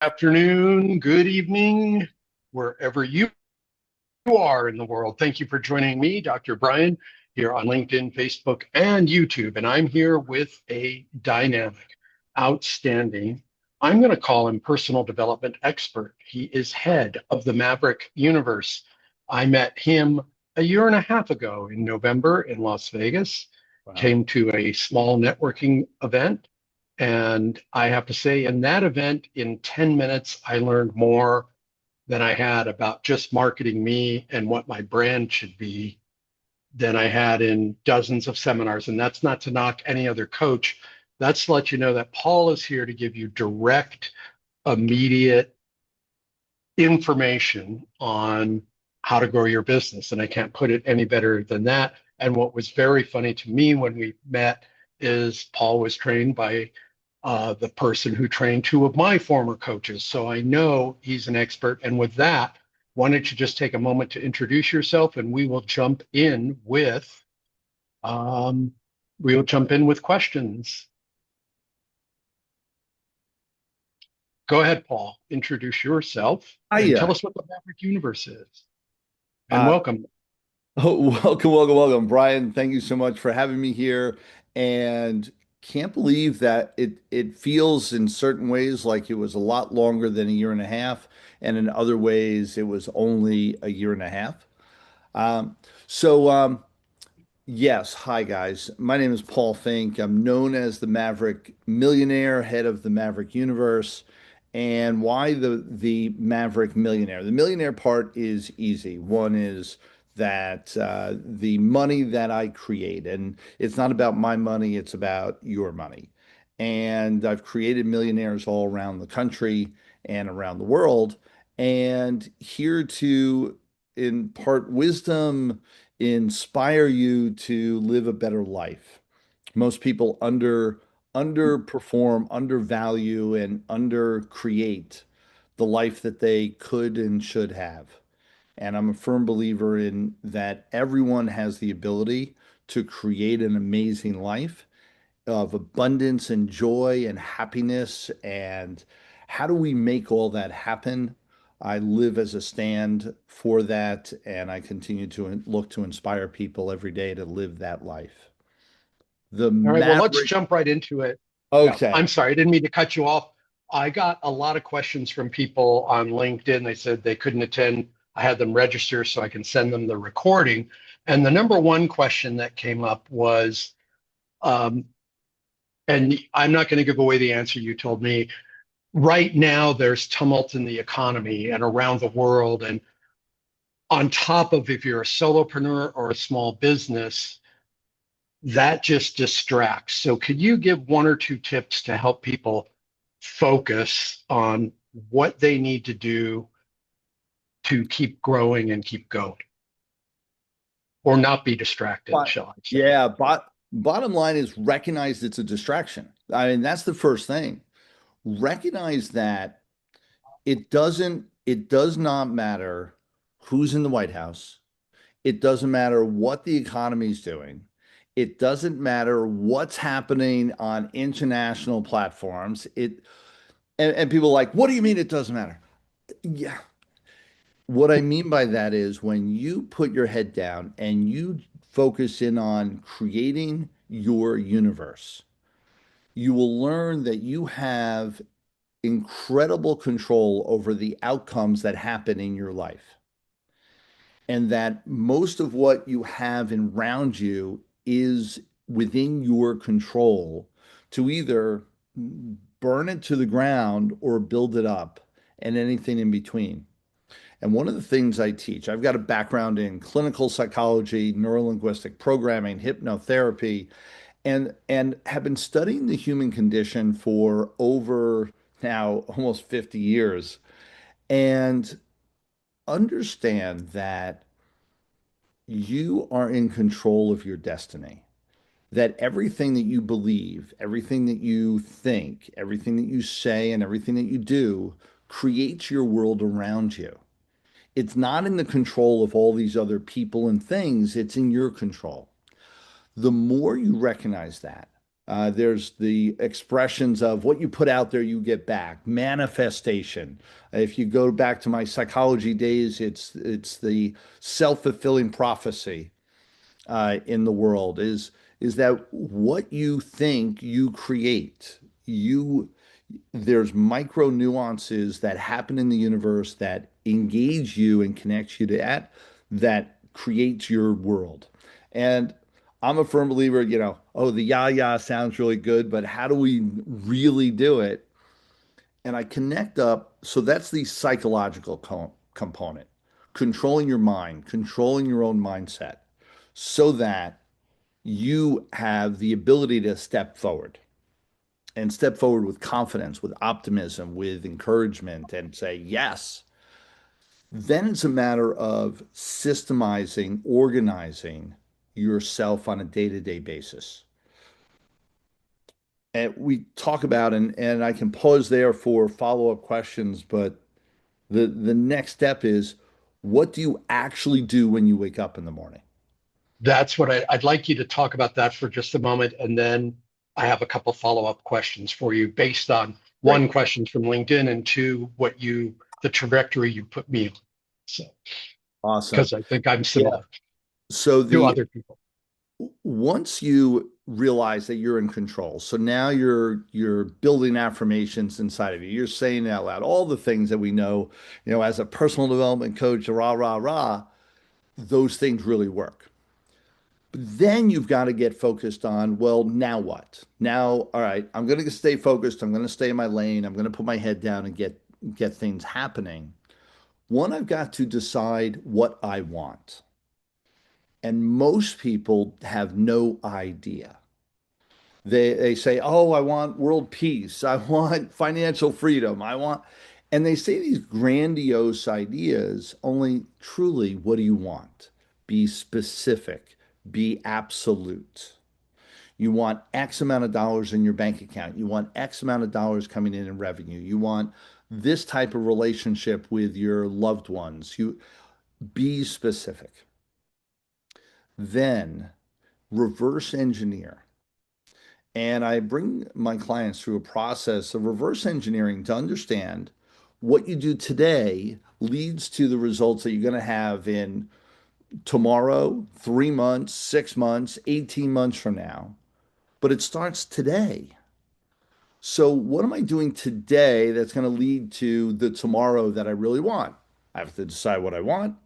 Afternoon, good evening, wherever you are in the world. Thank you for joining me, Dr. Brian, here on LinkedIn, Facebook, and YouTube. And I'm here with a dynamic, outstanding, I'm going to call him personal development expert. He is head of the Maverick universe. I met him a year and a half ago in November in Las Vegas, Wow. came to a small networking event. And I have to say, in that event, in 10 minutes, I learned more than I had about just marketing me and what my brand should be than I had in dozens of seminars. And that's not to knock any other coach. That's to let you know that Paul is here to give you direct, immediate information on how to grow your business. And I can't put it any better than that. And what was very funny to me when we met is Paul was trained by the person who trained two of my former coaches. So I know he's an expert. And with that, why don't you just take a moment to introduce yourself and um, we will jump in with questions. Go ahead, Paul. Introduce yourself and tell Hiya. us what the Maverick Universe is. And Uh, welcome. welcome, Brian. Thank you so much for having me here. And can't believe that it feels in certain ways like it was a lot longer than a year and a half, and in other ways it was only a year and a half. Um, so yes, hi guys. My name is Paul Finck. I'm known as the Maverick Millionaire, head of the Maverick universe. And why the Maverick Millionaire? The millionaire part is easy. One is that the money that I create, and it's not about my money, it's about your money. And I've created millionaires all around the country and around the world, and here to impart wisdom, inspire you to live a better life. Most people underperform, undervalue, and undercreate the life that they could and should have. And I'm a firm believer in that everyone has the ability to create an amazing life of abundance and joy and happiness. And how do we make all that happen? I live as a stand for that, and I continue to look to inspire people every day to live that life. The All right, well, let's Maverick. jump right into it. Yeah, Okay. I'm sorry, I didn't mean to cut you off. I got a lot of questions from people on LinkedIn. They said they couldn't attend. I had them register so I can send them the recording. And the number one question that came up was, um, and I'm not going to give away the answer you told me. Right now, there's tumult in the economy and around the world. And on top of if you're a solopreneur or a small business, that just distracts. So could you give one or two tips to help people focus on what they need to do to keep growing and keep going or not be distracted, But shall I say? yeah, bottom line is recognize it's a distraction. I mean, that's the first thing. Recognize that it does not matter who's in the White House. It doesn't matter what the economy is doing. It doesn't matter what's happening on international platforms. And people are like, what do you mean it doesn't matter? Yeah. What I mean by that is when you put your head down and you focus in on creating your universe, you will learn that you have incredible control over the outcomes that happen in your life. And that most of what you have around you is within your control to either burn it to the ground or build it up and anything in between. And one of the things I teach, I've got a background in clinical psychology, neurolinguistic programming, hypnotherapy, and have been studying the human condition for over now almost 50 years and understand that you are in control of your destiny. That everything that you believe, everything that you think, everything that you say, and everything that you do creates your world around you. It's not in the control of all these other people and things, it's in your control. The more you recognize that, There's the expressions of what you put out there, you get back. Manifestation. If you go back to my psychology days, it's the self-fulfilling prophecy in the world is that what you think you create. You There's micro nuances that happen in the universe that engage you and connects you to that creates your world. And I'm a firm believer, oh, the yah sounds really good, but how do we really do it? And I connect up. So that's the psychological component, controlling your mind, controlling your own mindset so that you have the ability to step forward and step forward with confidence, with optimism, with encouragement, and say, yes. Then it's a matter of systemizing, organizing yourself on a day-to-day basis. And we talk about, and I can pause there for follow-up questions, but the next step is what do you actually do when you wake up in the morning? That's what I'd like you to talk about that for just a moment, and then I have a couple follow-up questions for you based on Great. one, questions from LinkedIn, and two, the trajectory you put me on. So, Awesome. because I think I'm Yeah. similar So to the other people. once you realize that you're in control, so now you're building affirmations inside of you. You're saying out loud all the things that we know, as a personal development coach, rah, rah, rah, those things really work. But then you've got to get focused on, well, now what? Now, all right, I'm going to stay focused. I'm going to stay in my lane. I'm going to put my head down and get things happening. One, I've got to decide what I want. And most people have no idea. They say, "Oh, I want world peace. I want financial freedom. I want," and they say these grandiose ideas, only truly, what do you want? Be specific, be absolute. You want X amount of dollars in your bank account. You want X amount of dollars coming in revenue. You want this type of relationship with your loved ones. You be specific. Then reverse engineer. And I bring my clients through a process of reverse engineering to understand what you do today leads to the results that you're going to have in tomorrow, 3 months, 6 months, 18 months from now. But it starts today. So, what am I doing today that's going to lead to the tomorrow that I really want? I have to decide what I want,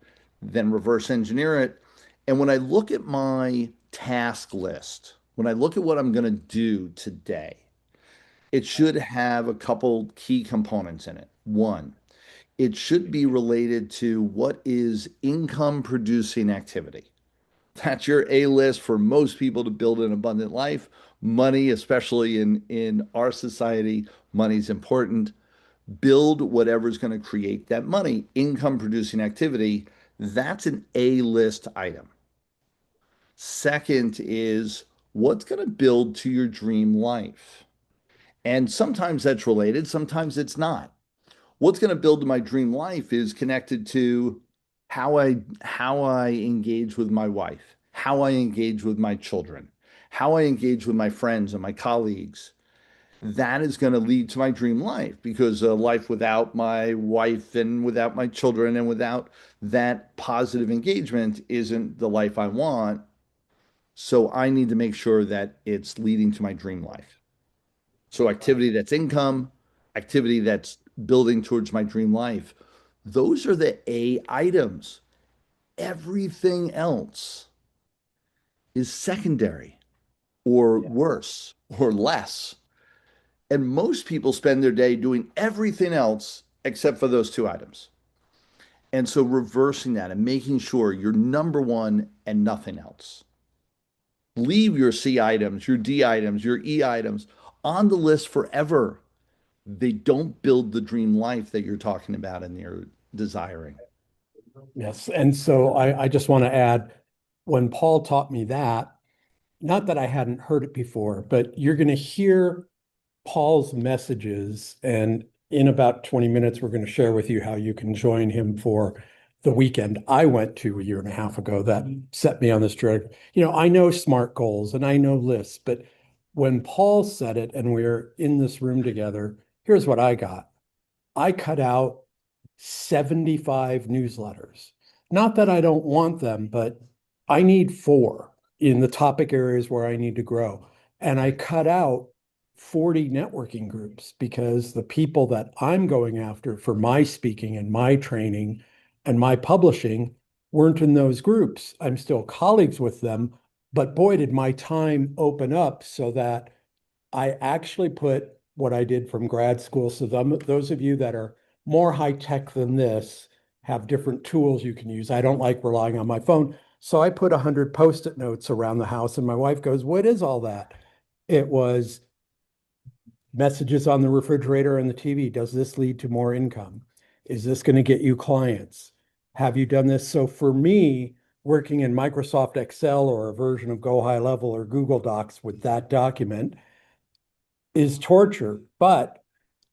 then reverse engineer it. And when I look at my task list, when I look at what I'm going to do today, it should have a couple key components in it. One, it should be related to what is income producing activity. That's your A list for most people to build an abundant life. Money, especially in our society, money's important. Build whatever's going to create that money, income producing activity. That's an A list item. Second is what's going to build to your dream life. And sometimes that's related, sometimes it's not. What's going to build to my dream life is connected to how I engage with my wife, how I engage with my children, how I engage with my friends and my colleagues. That is going to lead to my dream life because a life without my wife and without my children and without that positive engagement isn't the life I want. So I need to make sure that it's leading to my dream life. So activity that's income, activity that's building towards my dream life. Those are the A items. Everything else is secondary or Yeah. worse or less. And most people spend their day doing everything else except for those two items. And so reversing that and making sure you're number one and nothing else. Leave your C items, your D items, your E items on the list forever. They don't build the dream life that you're talking about and you're desiring. Yes. And so I just want to add, when Paul taught me that, not that I hadn't heard it before, but you're going to hear Paul's messages. And in about 20 minutes, we're going to share with you how you can join him for the weekend I went to a year and a half ago that set me on this track. I know SMART goals and I know lists, but when Paul said it and we were in this room together, here's what I got. I cut out 75 newsletters. Not that I don't want them, but I need four in the topic areas where I need to grow. And I cut out 40 networking groups because the people that I'm going after for my speaking and my training and my publishing weren't in those groups. I'm still colleagues with them, but boy, did my time open up so that I actually put what I did from grad school. So those of you that are more high tech than this have different tools you can use. I don't like relying on my phone. So I put 100 Post-it notes around the house, and my wife goes, "What is all that?" It was messages on the refrigerator and the TV. Does this lead to more income? Is this going to get you clients? Have you done this? So for me, working in Microsoft Excel or a version of Go High Level or Google Docs with that document is torture, but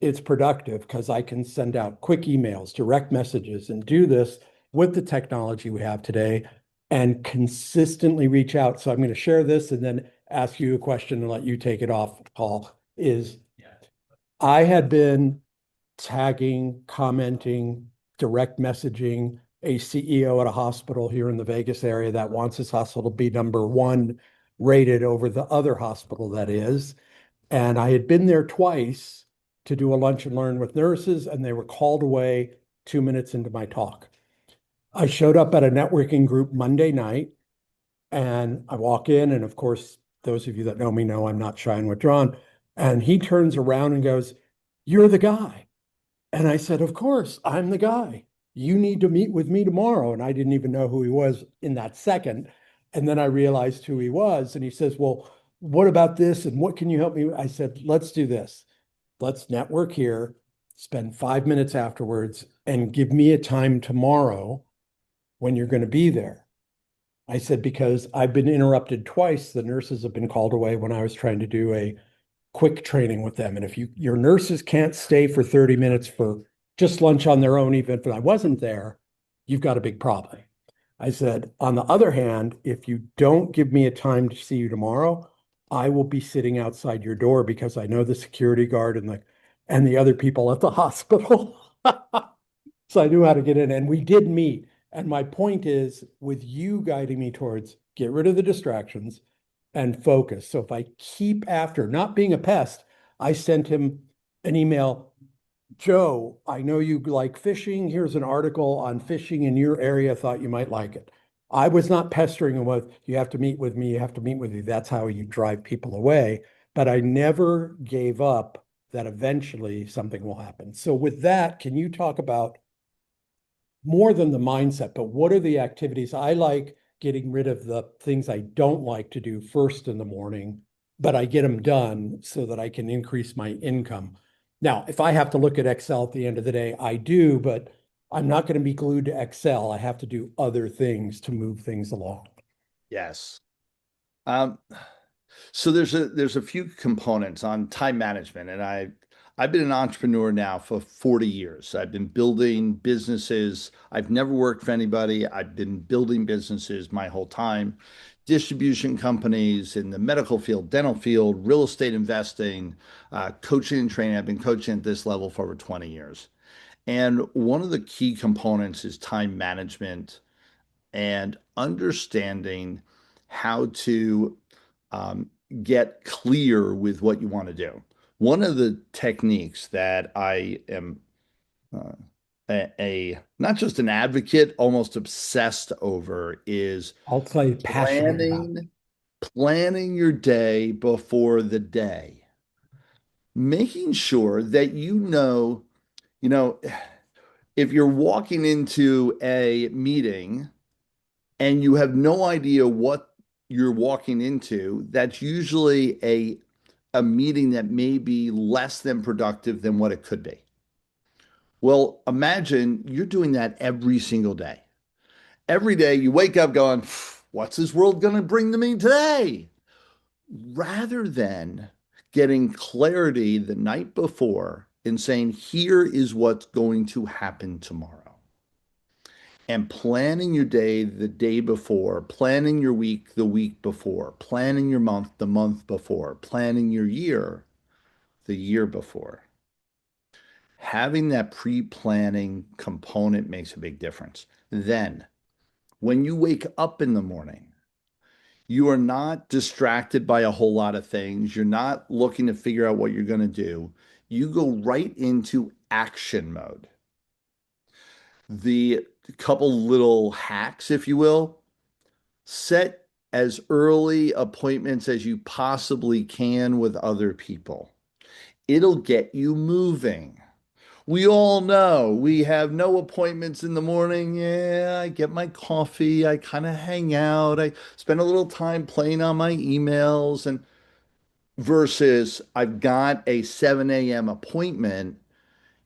it's productive because I can send out quick emails, direct messages, and do this with the technology we have today and consistently reach out. So I'm going to share this and then ask you a question and let you take it off, Paul. I had been tagging, commenting, direct messaging a CEO at a hospital here in the Vegas area that wants his hospital to be number one rated over the other hospital that is. And I had been there twice to do a lunch and learn with nurses, and they were called away 2 minutes into my talk. I showed up at a networking group Monday night, and I walk in, and of course, those of you that know me know I'm not shy and withdrawn. And he turns around and goes, "You're the guy." And I said, "Of course, I'm the guy. You need to meet with me tomorrow." And I didn't even know who he was in that second. And then I realized who he was. And he says, "Well, what about this? And what can you help me with?" I said, "Let's do this. Let's network here, spend 5 minutes afterwards, and give me a time tomorrow when you're going to be there." I said, because I've been interrupted twice. The nurses have been called away when I was trying to do a quick training with them. And if your nurses can't stay for 30 minutes for just lunch on their own, even if I wasn't there, you've got a big problem. I said, on the other hand, if you don't give me a time to see you tomorrow, I will be sitting outside your door because I know the security guard and the other people at the hospital. So I knew how to get in, and we did meet. And my point is, with you guiding me towards get rid of the distractions and focus. So if I keep after not being a pest, I sent him an email. "Joe, I know you like fishing. Here's an article on fishing in your area. Thought you might like it." I was not pestering him with, "You have to meet with me. You have to meet with me." That's how you drive people away. But I never gave up that eventually something will happen. So with that, can you talk about more than the mindset, but what are the activities? I like getting rid of the things I don't like to do first in the morning, but I get them done so that I can increase my income. Now, if I have to look at Excel at the end of the day, I do, but I'm not going to be glued to Excel. I have to do other things to move things along. Yes. Um, so there's a few components on time management, and I've been an entrepreneur now for 40 years. I've been building businesses. I've never worked for anybody. I've been building businesses my whole time, distribution companies in the medical field, dental field, real estate investing, coaching and training. I've been coaching at this level for over 20 years. And one of the key components is time management and understanding how to get clear with what you want to do. One of the techniques that I am uh, not just an advocate, almost obsessed over is I'll say passionate about. planning your day before the day, making sure that you know, if you're walking into a meeting and you have no idea what you're walking into, that's usually a meeting that may be less than productive than what it could be. Well, imagine you're doing that every single day. Every day you wake up going, "What's this world going to bring to me today?" Rather than getting clarity the night before and saying, "Here is what's going to happen tomorrow." And planning your day the day before, planning your week the week before, planning your month the month before, planning your year the year before. Having that pre-planning component makes a big difference. Then, when you wake up in the morning, you are not distracted by a whole lot of things. You're not looking to figure out what you're going to do. You go right into action mode. The couple little hacks, if you will, set as early appointments as you possibly can with other people. It'll get you moving. We all know we have no appointments in the morning. Yeah, I get my coffee, I kind of hang out, I spend a little time playing on my emails, and versus I've got a 7 a.m. appointment.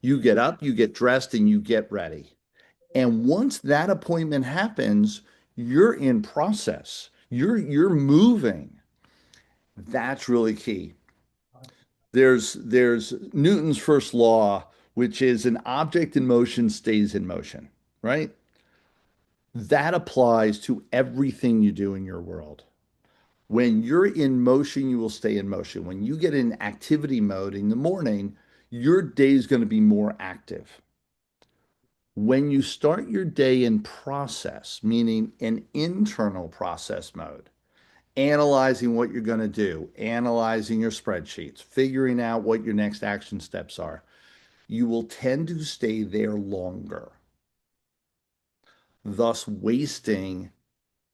You get up, you get dressed, and you get ready. And once that appointment happens, you're in process. You're moving. That's really key. There's Newton's first law, which is an object in motion stays in motion, right? That applies to everything you do in your world. When you're in motion, you will stay in motion. When you get in activity mode in the morning, your day is going to be more active. When you start your day in process, meaning an internal process mode, analyzing what you're going to do, analyzing your spreadsheets, figuring out what your next action steps are, you will tend to stay there longer, thus wasting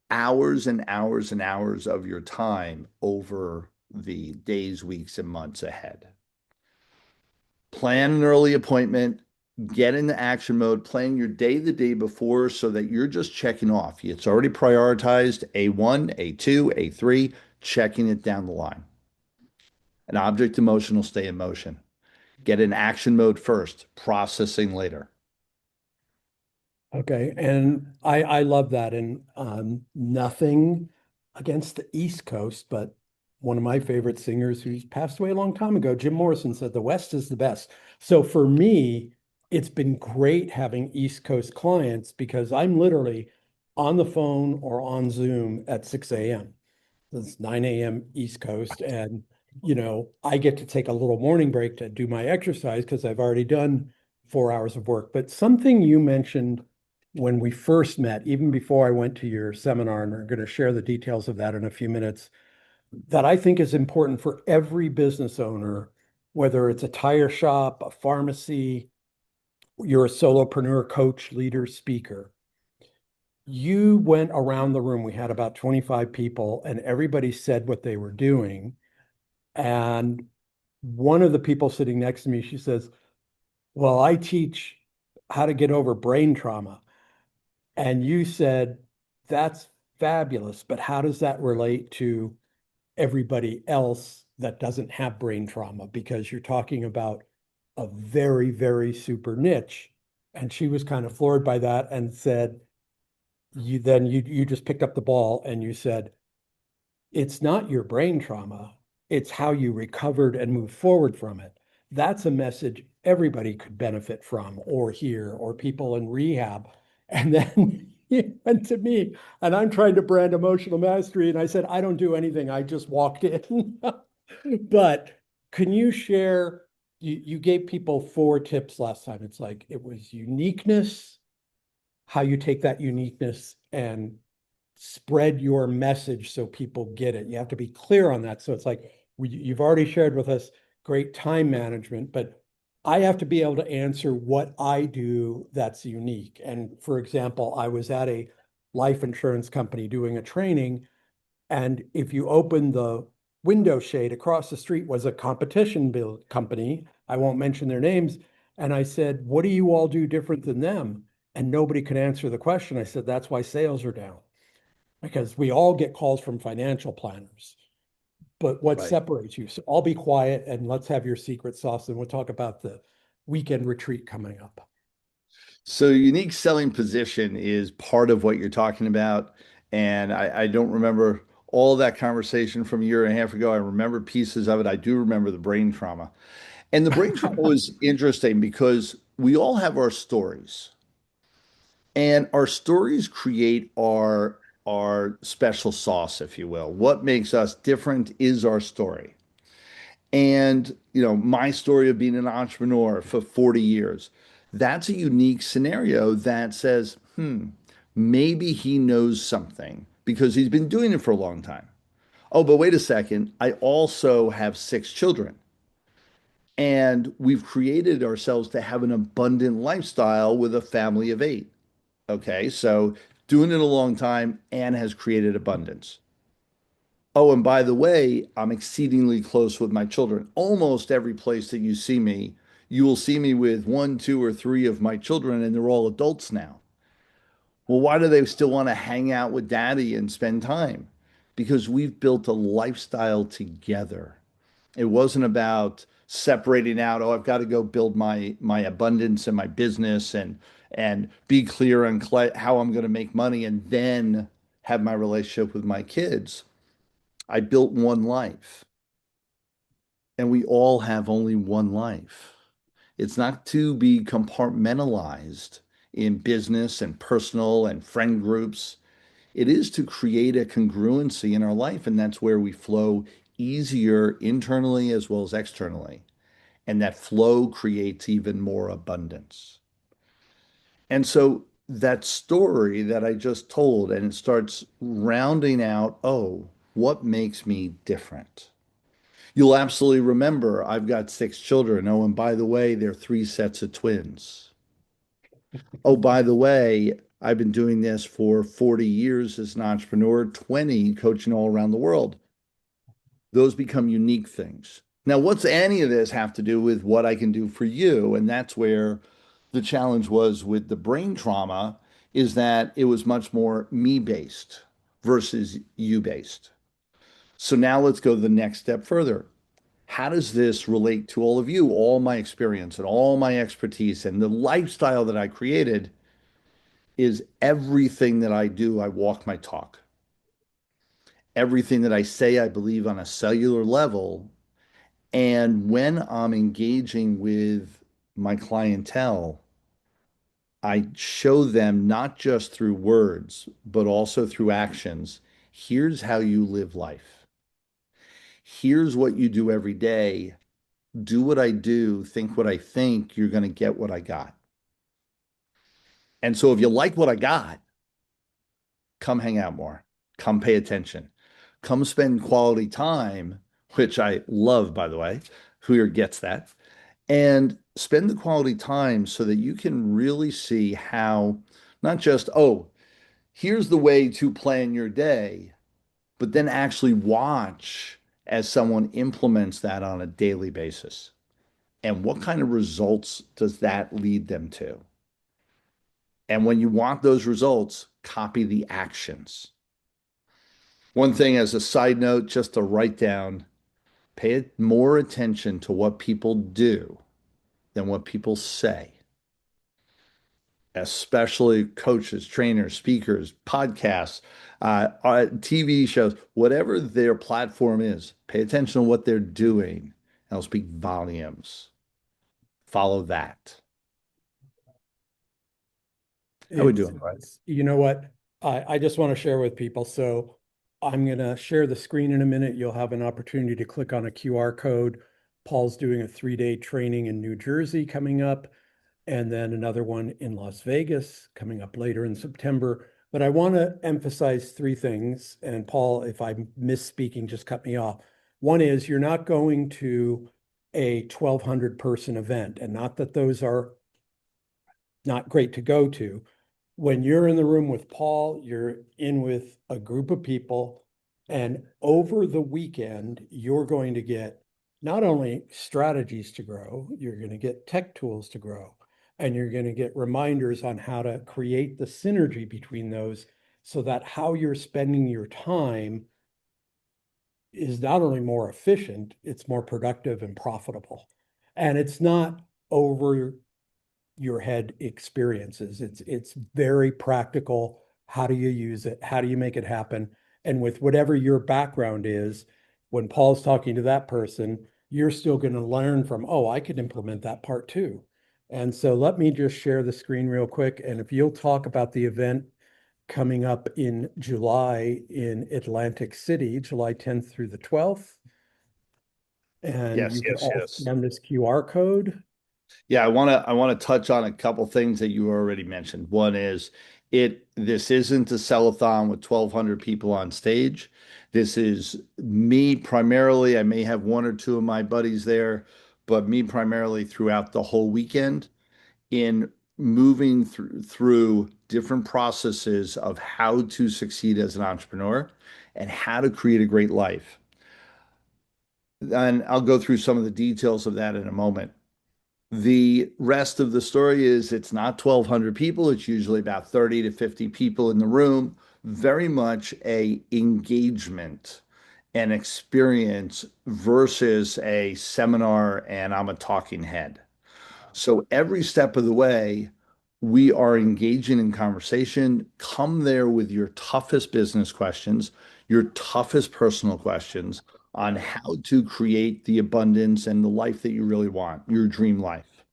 hours and hours and hours of your time over the days, weeks, and months ahead. Plan an early appointment, get into action mode, plan your day the day before so that you're just checking off. It's already prioritized A1, A2, A3, checking it down the line. An object emotion will stay in motion. Get in action mode first, processing later. Okay, and I love that, and nothing against the East Coast, but one of my favorite singers who's passed away a long time ago, Jim Morrison, said the West is the best. So for me, it's been great having East Coast clients because I'm literally on the phone or on Zoom at 6 a.m. It's 9 a.m. East Coast, and I get to take a little morning break to do my exercise because I've already done 4 hours of work. But something you mentioned when we first met, even before I went to your seminar, and I'm going to share the details of that in a few minutes, that I think is important for every business owner, whether it's a tire shop, a pharmacy, you're a solopreneur, coach, leader, speaker. You went around the room. We had about 25 people, and everybody said what they were doing. And one of the people sitting next to me, she says, well, I teach how to get over brain trauma. And you said, that's fabulous, but how does that relate to everybody else that doesn't have brain trauma? Because you're talking about a very, very super niche. And she was kind of floored by that and said, you just picked up the ball and you said, it's not your brain trauma, it's how you recovered and moved forward from it. That's a message everybody could benefit from or hear, or people in rehab. And then he went to me, and I'm trying to brand emotional mastery. And I said, I don't do anything. I just walked in. But can you share? You gave people 4 tips last time. It's like it was uniqueness, how you take that uniqueness and spread your message so people get it. You have to be clear on that. So it's like you've already shared with us great time management, but I have to be able to answer what I do that's unique. And for example, I was at a life insurance company doing a training, and if you open the window shade across the street was a competition build company. I won't mention their names. And I said, what do you all do different than them? And nobody could answer the question. I said, that's why sales are down, because we all get calls from financial planners. But what Right. separates you? So I'll be quiet and let's have your secret sauce, and we'll talk about the weekend retreat coming up. So unique selling position is part of what you're talking about. And I don't remember all that conversation from a year and a half ago. I remember pieces of it. I do remember the brain trauma. And the brain trauma was interesting because we all have our stories. And our stories create our special sauce, if you will. What makes us different is our story. And, my story of being an entrepreneur for 40 years, that's a unique scenario that says, maybe he knows something because he's been doing it for a long time. Oh, but wait a second. I also have 6 children. And we've created ourselves to have an abundant lifestyle with a family of 8. Okay. So doing it a long time and has created abundance. Oh, and by the way, I'm exceedingly close with my children. Almost every place that you see me, you will see me with 1, 2, or 3 of my children, and they're all adults now. Well, why do they still want to hang out with daddy and spend time? Because we've built a lifestyle together. It wasn't about separating out, oh, I've got to go build my abundance and my business and be clear on how I'm going to make money and then have my relationship with my kids. I built one life, and we all have only one life. It's not to be compartmentalized in business and personal and friend groups. It is to create a congruency in our life, and that's where we flow easier internally as well as externally. And that flow creates even more abundance. And so that story that I just told, and it starts rounding out, oh, what makes me different? You'll absolutely remember I've got 6 children. Oh, and by the way, they're 3 sets of twins. Oh, by the way, I've been doing this for 40 years as an entrepreneur, 20 coaching all around the world. Those become unique things. Now, what's any of this have to do with what I can do for you? And that's where the challenge was with the brain trauma is that it was much more me based versus you based. So now let's go the next step further. How does this relate to all of you? All my experience and all my expertise and the lifestyle that I created is everything that I do, I walk my talk. Everything that I say, I believe on a cellular level. And when I'm engaging with my clientele, I show them not just through words, but also through actions. Here's how you live life. Here's what you do every day. Do what I do, think what I think, you're going to get what I got. And so if you like what I got, come hang out more, come pay attention, come spend quality time, which I love, by the way. Who here gets that? And spend the quality time so that you can really see how, not just, oh, here's the way to plan your day, but then actually watch as someone implements that on a daily basis. And what kind of results does that lead them to? And when you want those results, copy the actions. One thing as a side note, just to write down, pay more attention to what people do than what people say, especially coaches, trainers, speakers, podcasts, TV shows, whatever their platform is, pay attention to what they're doing, and it'll speak volumes. Follow that. How we doing, right? You know what? I just want to share with people. So I'm going to share the screen in a minute. You'll have an opportunity to click on a QR code. Paul's doing a 3-day training in New Jersey coming up, and then another one in Las Vegas coming up later in September. But I want to emphasize 3 things. And Paul, if I'm misspeaking, just cut me off. One is you're not going to a 1,200 person event, and not that those are not great to go to. When you're in the room with Paul, you're in with a group of people, and over the weekend, you're going to get not only strategies to grow, you're going to get tech tools to grow, and you're going to get reminders on how to create the synergy between those so that how you're spending your time is not only more efficient, it's more productive and profitable. And it's not over your head experiences. It's very practical. How do you use it? How do you make it happen? And with whatever your background is, when Paul's talking to that person, you're still going to learn from, oh, I could implement that part too. And so let me just share the screen real quick. And if you'll talk about the event coming up in July in Atlantic City, July 10th through the 12th. And Yes, you could yes, all yes. scan this QR code. Yeah, I want to touch on a couple things that you already mentioned. One is this isn't a sellathon with 1,200 people on stage. This is me primarily. I may have one or two of my buddies there, but me primarily throughout the whole weekend in moving through different processes of how to succeed as an entrepreneur and how to create a great life. And I'll go through some of the details of that in a moment. The rest of the story is it's not 1,200 people. It's usually about 30 to 50 people in the room. Very much a engagement and experience versus a seminar and I'm a talking head. So every step of the way, we are engaging in conversation. Come there with your toughest business questions, your toughest personal questions on how to create the abundance and the life that you really want, your dream life.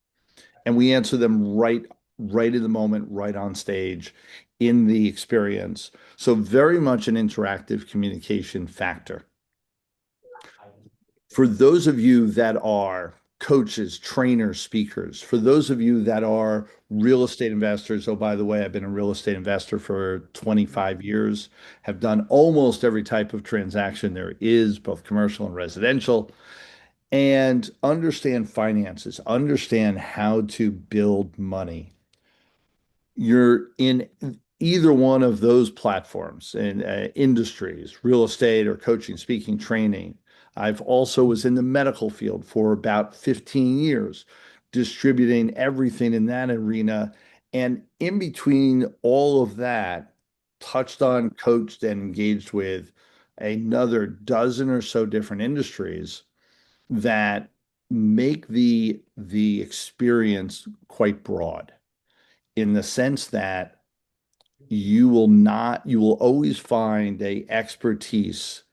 And we answer them right in the moment, right on stage in the experience. So very much an interactive communication factor. For those of you that are coaches, trainers, speakers, for those of you that are real estate investors, oh, by the way, I've been a real estate investor for 25 years, have done almost every type of transaction there is, both commercial and residential, and understand finances, understand how to build money. You're in either one of those platforms and industries, real estate or coaching, speaking, training. I've also was in the medical field for about 15 years, distributing everything in that arena. And in between all of that, touched on, coached, and engaged with another dozen or so different industries that make the experience quite broad in the sense that you will always find a expertise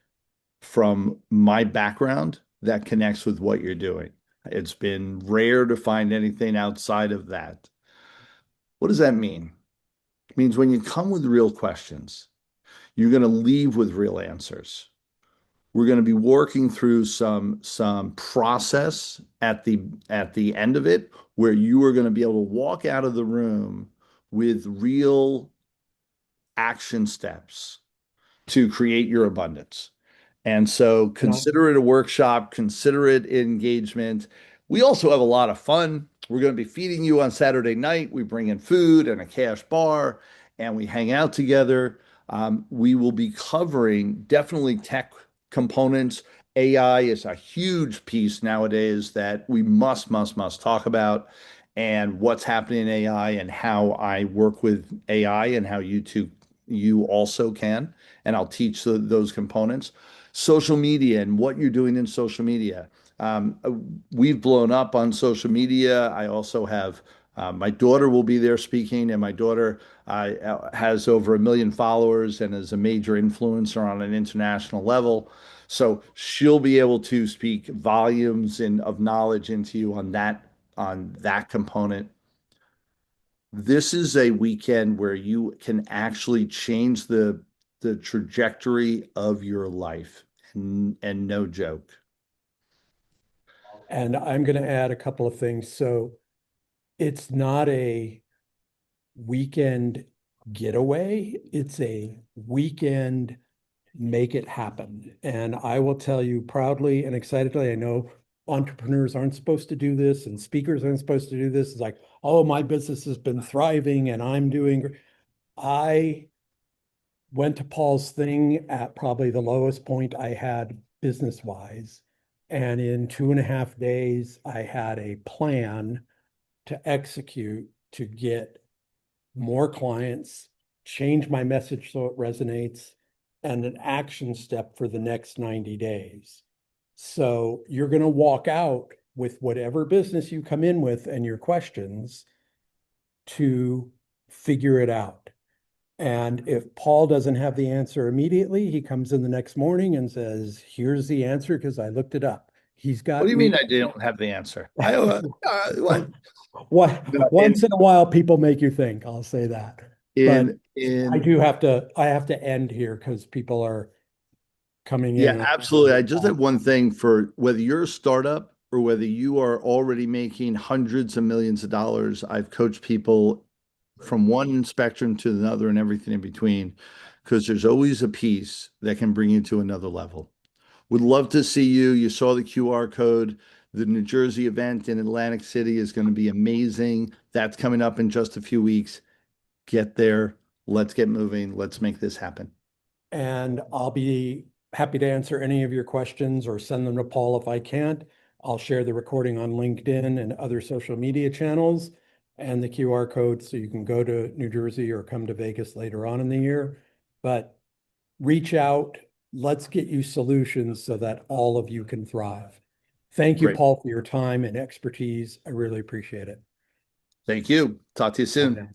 from my background that connects with what you're doing. It's been rare to find anything outside of that. What does that mean? It means when you come with real questions, you're going to leave with real answers. We're going to be working through some process at the end of it where you are going to be able to walk out of the room with real action steps to create your abundance. And so And I, consider it a workshop, consider it engagement. We also have a lot of fun. We're going to be feeding you on Saturday night. We bring in food and a cash bar and we hang out together. We will be covering definitely tech components. AI is a huge piece nowadays that we must talk about and what's happening in AI and how I work with AI and how you also can. And I'll teach those components. Social media and what you're doing in social media. Um, uh, we've blown up on social media. I also have my daughter will be there speaking, and my daughter has over 1 million followers and is a major influencer on an international level. So she'll be able to speak volumes of knowledge into you on that component. This is a weekend where you can actually change the trajectory of your life. And no joke. and I'm going to add a couple of things. So it's not a weekend getaway, it's a weekend make it happen. And I will tell you proudly and excitedly, I know entrepreneurs aren't supposed to do this and speakers aren't supposed to do this. It's like, oh, my business has been thriving and I'm doing. I went to Paul's thing at probably the lowest point I had business wise. And in 2.5 days, I had a plan to execute to get more clients, change my message so it resonates, and an action step for the next 90 days. So you're going to walk out with whatever business you come in with and your questions to figure it out. And if Paul doesn't have the answer immediately, he comes in the next morning and says, here's the answer because I looked it up. He's What got do you me. mean I don't have the answer? What? What No, once in a while people make you think, I'll say that. But I in do have to I have to end here because people are coming in Yeah, and absolutely. I just have one thing for whether you're a startup or whether you are already making hundreds of millions of dollars. I've coached people from one spectrum to another and everything in between, because there's always a piece that can bring you to another level. Would love to see you. You saw the QR code. The New Jersey event in Atlantic City is going to be amazing. That's coming up in just a few weeks. Get there. Let's get moving. Let's make this happen. and I'll be happy to answer any of your questions or send them to Paul if I can't. I'll share the recording on LinkedIn and other social media channels and the QR code so you can go to New Jersey or come to Vegas later on in the year. But reach out. Let's get you solutions so that all of you can thrive. Thank you, Great. Paul, for your time and expertise. I really appreciate it. Thank you. Talk to you Bye soon. now.